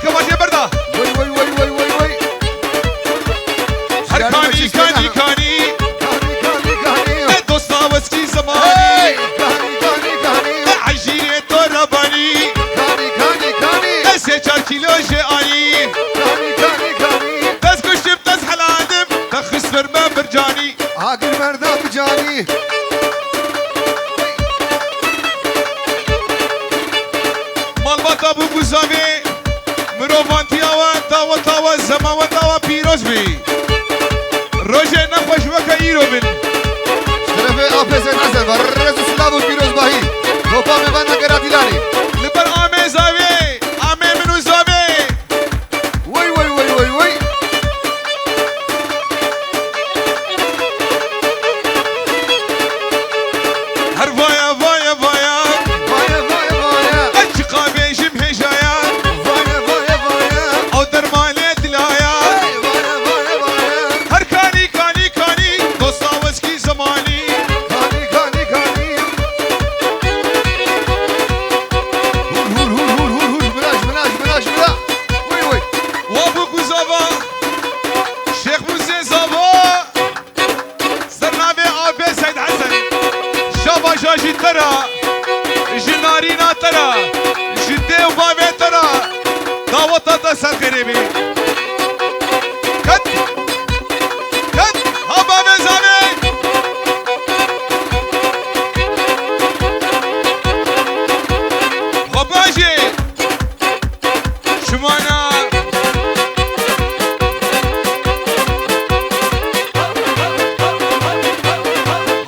كباجي بردا وي وي وي وي وي وي هر كاني كاني كاني كاني كاني دوستا وسكي زماني كاني كاني عجينة ترباني كاني سي 4 كيلو جاني كاني بس كشتم تزحل عادم تخس فرما برجاني عاقل مردا بجاني مال بطا بو بوزاوي مروفانتيا وانتا وطاوا زما وطاوا بيروز بي روجه نخوش وكا ايرو بن شرف آفز نزل ورز سلابو پیروز باهی توپا میوانا کرا دیلانی لبر آمي زاوي آمي منو زاوي وي وي وي وي وي هر فايا فايا فايا فايا فايا فايا اتشقا بيجم هجايا فايا فايا فايا او درماني دلايا فايا فايا فايا هر كاني كاني كاني دوستا وسكي زماني كاني كاني هول هول هول هول هول بلاش بلا وي وي وابو بوزاوا شيخ موسى زاوا سرنامي آبي سيد حسن شابا جاجي ترى جنارينا ترى جدي وبابي ترى دعوة تسر قريبي كت كت ها بابي زامي خباجي شمانا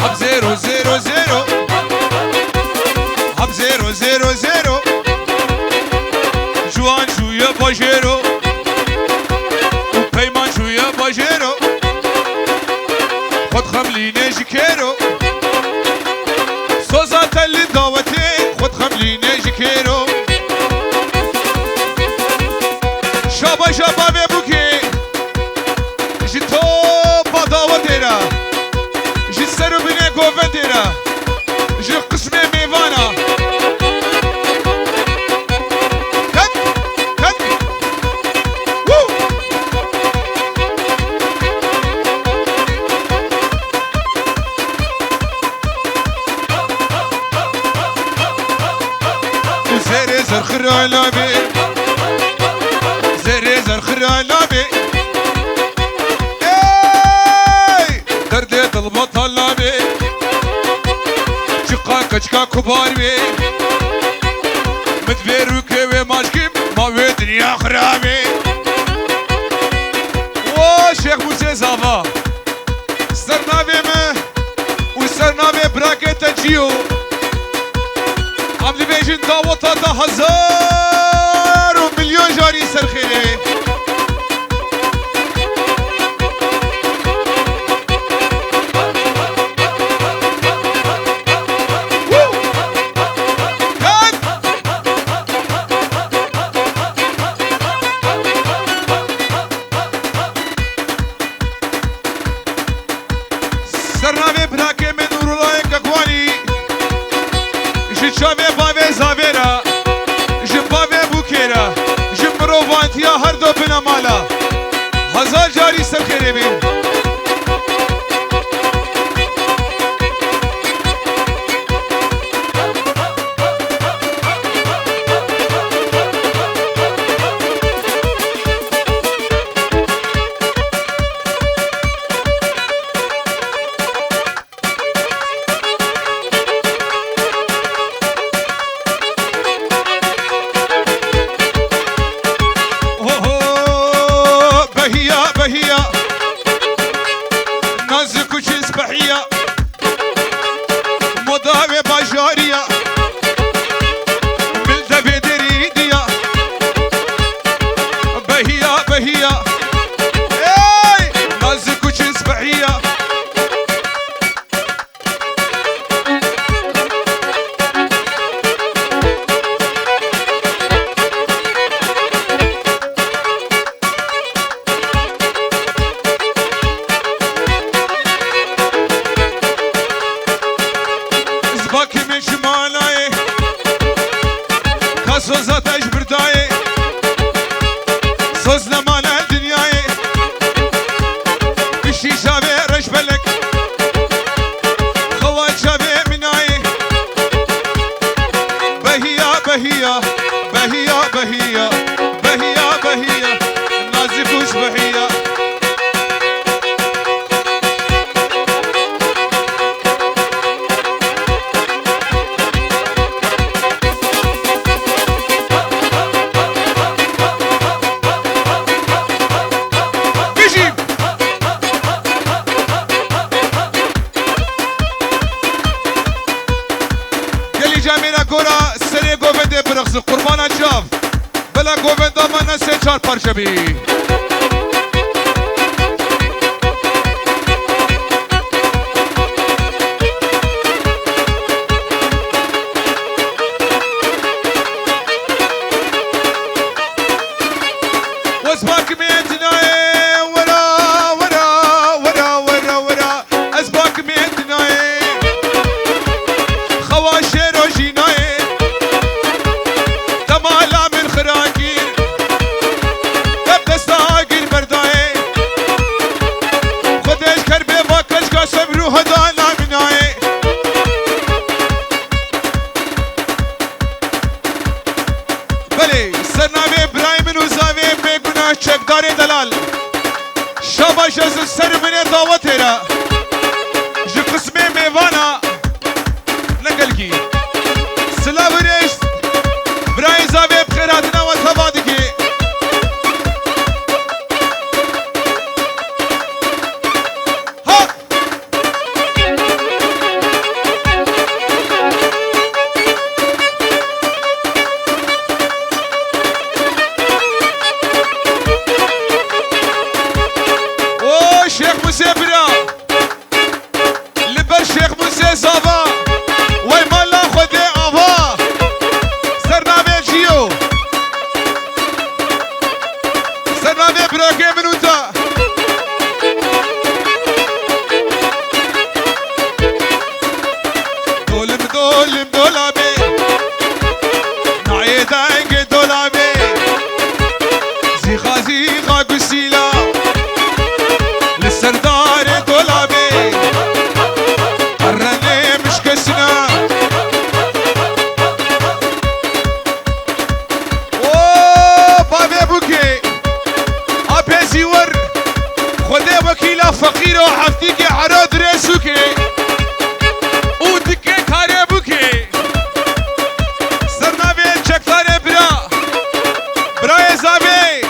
هب زيرو زيرو زيرو هب زيرو زيرو زيرو جوان شوية باجيرو وبيمان شوية باجيرو خد خملي نيجي كيرو صوزة اللي دعوتي خد خملي نيجي كيرو شابا شابا ببوكي جيتو بدعوتيرا جي سرو بني كوفنتيرا جي قسمي ميفانا كت كت وو وزيري زرخر علامي زيري زرخر علامي دردي طلبة طلابي شقا كشكا كبار بي متبيرو كوي ماشكيم ما في دنيا خرابي شيخ موسى زافا سرنابي ما وسرنابي براكي تجيو عم بيجن دعوة دا 1000 ومليون جاري سرخيري سرنامه براکه من نورولای ککوانی جی چاوه باوه زاویرا جی بهية بهية بهية بهية نازفوش بهية بيجي قال لي جامينا كورة سري قوفندي برقص قربانا جاف بلا قوفندا ما نسي چار پرچبي واسباك ميتنا ورا ورا ورا ورا ورا اسباك ميتنا خواشي روجينا تمالا من خراكير ابدستاقير برداي خدش كربي واكش قاسم روح دانا مناي بلي سرنامي برايم وزاوي بيقنا چکدار دلال شاباش از سر من دعوت را جو قسم میوانا نقل کی سلاو ریش برای زاوی بخیراتنا و تبادکی ها او شیخ موسی برا لبر شیخ موسی زاوا وای مالا خود آوا سرنامه جیو سرنامه براکه منوتا دولم دولم دولابي نعيدانك دولابي زيخا زيخا قسيلا للسردار دولابي قرني مش كسنا اوه بابي بوكي ابي زيور خدي وكيلا فقير وحفتيكي عرض ريسوكي ودكي كاري بوكي سرنابي چكتاري برا برا زابي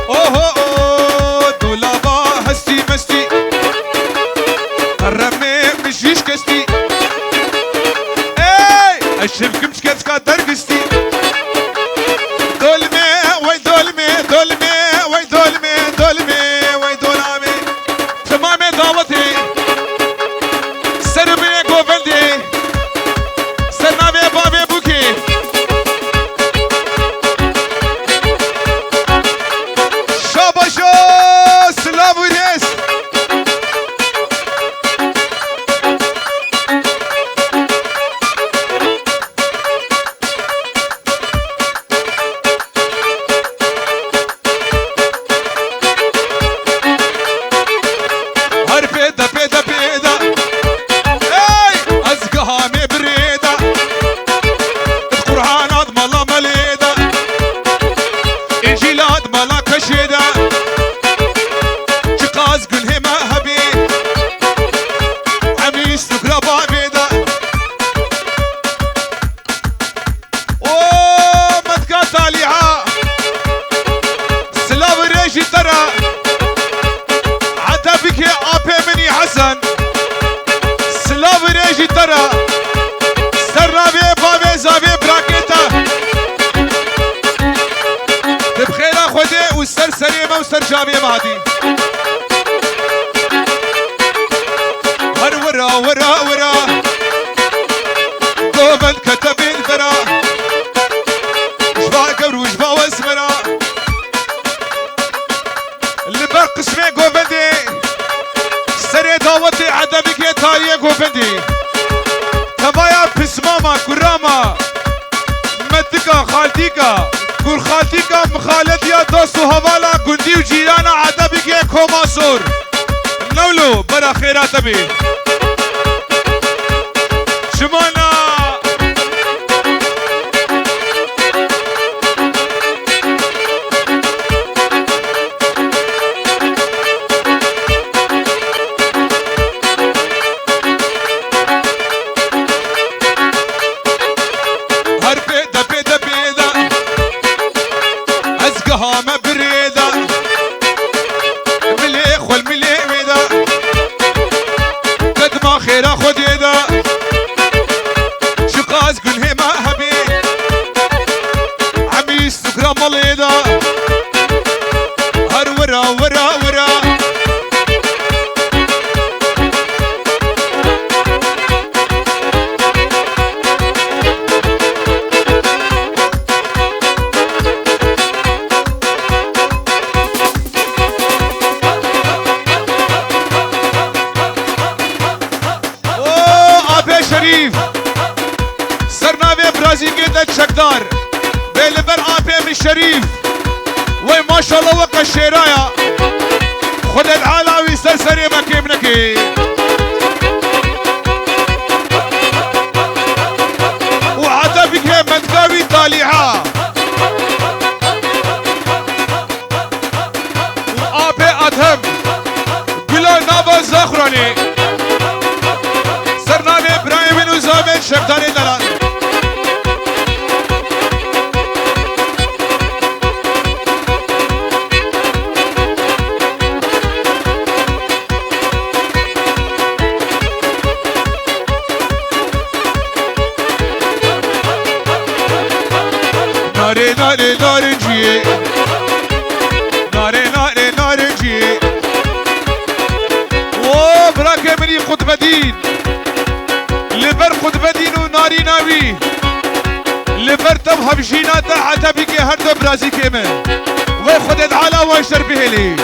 اوه اوه دولابا هستي مستي الرمي مشيش كستي اي اشوفكم شكتك درقستي دولمي وي دولمي دولمي وي دولمي دولمي وي دولامي تمامي دعوتي سربي قوفندي سرنامي بابي بوكي شاباشو سلام وريس خالتيكا كور خالتيكا مخالتيا دوست وهوالا قندي وجيرانا عدبك يا كوماسور نولو برا خيرات بي شمانا هامه بريده مليخ والمليح ميدا قد ما خيره خد يدا شقاز قل هي ما هبي عميس سكرة مليدا هر ورا ورا ورا شريف سرناوي برازيل جدا شكدار بيلبر آبي من شريف وي ما شاء الله وقع الشيرايا خد العلاوي سرسري مكيبنكي وعتبك هي منتقاوي طالعة وآبي أدهم بلا نابا زخراني شبداني دلال ناري ناري نارنجي ناري ناري نارنجي و براكي مني قطب دين لبر قطب دين وناري ناوي لبر تب هبشينا تحت بيكي هر دو برازي كيمن وخد العلا واشتر بهلي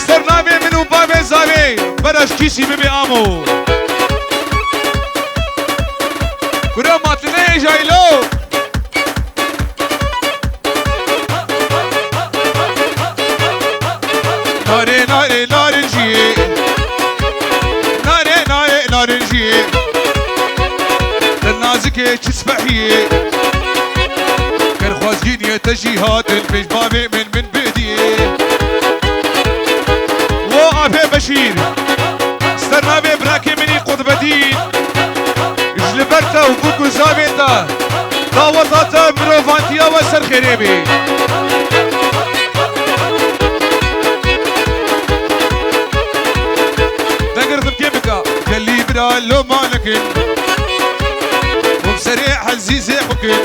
سرنامي من وبامي زاوي برش كيسي ببي آمو كرا ماتلنه جايلو ناري ناري نارنجي ناري ناري نارنجي النازكي تسبحي كان خوازجيني تجيهات البيج بابي من بدي وابي بشير استرنابي براكي مني قطب دين جلبرتا وبوكو زابيتا داوطاتا مروفانتيا وسر خريبي دقرت بكيمكا قال لي برا لو مالكن ومسريع عزيزي حكم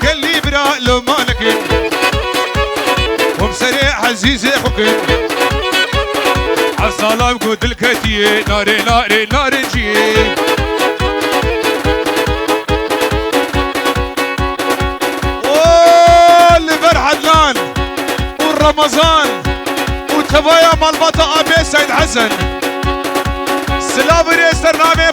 قال لي برا لو مالكن ومسريع عزيزي حكم عالصلاة وقود الكتية ناري ناري ناري جي اوه لبر عدلان والرمضان وتبايا مالبطة ابي سيد حسن سلام ريستر نامي